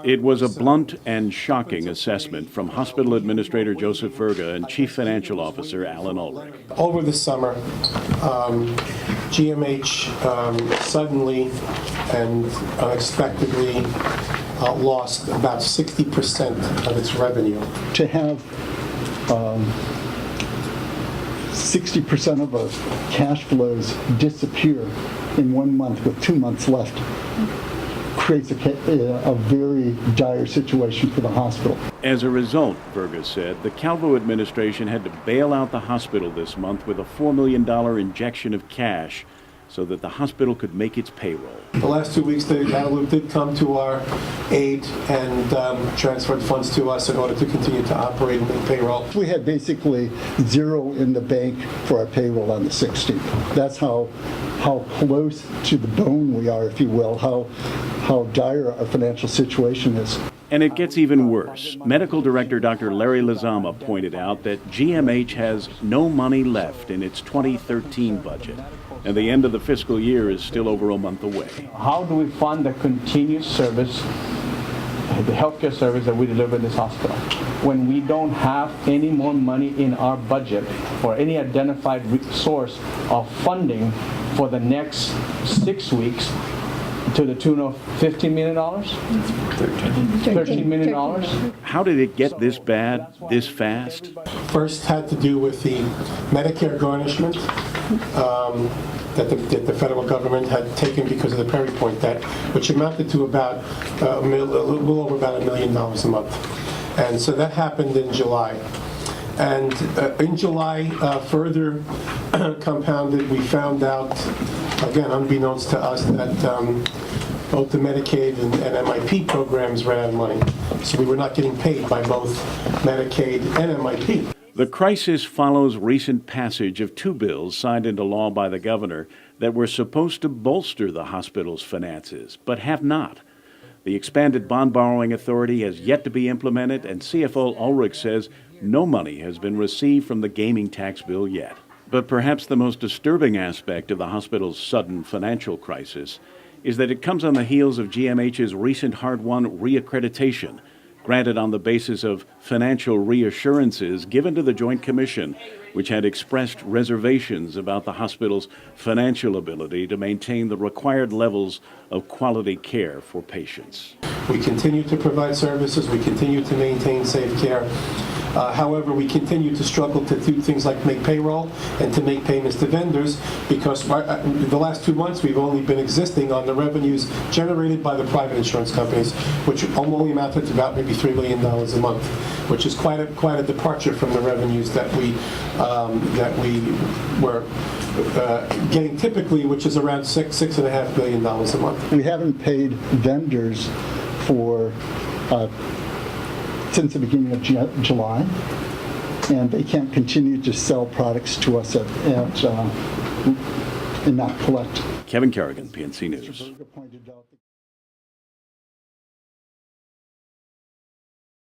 It was a blunt and shocking assessment from Hospital Administrator Joseph Verga and Chief Financial Officer Alan Ulrich. Over the summer, GMH suddenly and unexpectedly lost about 60% of its revenue. To have 60% of our cash flows disappear in 1 month with 2 months left creates a very dire situation for the hospital. As a result, Verga said, the Calvo administration had to bail out the hospital this month with a $4 million injection of cash so that the hospital could make its payroll. The last 2 weeks, the Guadalupe did come to our aid and transferred funds to us in order to continue to operate and make payroll. We had basically zero in the bank for our payroll on the 16th. That's how close to the bone we are, if you will, how dire our financial situation is. And it gets even worse. Medical Director Dr. Larry Lizama pointed out that GMH has no money left in its 2013 budget, and the end of the fiscal year is still over a month away. How do we fund the continuous service, the healthcare service that we deliver in this hospital, when we don't have any more money in our budget or any identified source of funding for the next 6 weeks to the tune of $15 million? $13 million? How did it get this bad, this fast? First had to do with the Medicare garnishment that the federal government had taken because of the Perry Point debt, which amounted to about a little over about $1 million a month. And so that happened in July. And in July, further compounded, we found out, again, unbeknownst to us, that both the Medicaid and MIP programs ran out of money. So we were not getting paid by both Medicaid and MIP. The crisis follows recent passage of 2 bills signed into law by the governor that were supposed to bolster the hospital's finances, but have not. The expanded bond borrowing authority has yet to be implemented, and CFO Ulrich says no money has been received from the gaming tax bill yet. But perhaps the most disturbing aspect of the hospital's sudden financial crisis is that it comes on the heels of GMH's recent hard-won reaccreditation, granted on the basis of financial reassurances given to the Joint Commission, which had expressed reservations about the hospital's financial ability to maintain the required levels of quality care for patients. We continue to provide services. We continue to maintain safe care. However, we continue to struggle to do things like make payroll and to make payments to vendors because the last 2 months we've only been existing on the revenues generated by the private insurance companies, which only amounted to about maybe $3 million a month, which is quite a departure from the revenues that we were getting typically, which is around $6.5 billion a month. We haven't paid vendors for since the beginning of July, and they can't continue to sell products to us and not collect. Kevin Kerrigan, PNC News.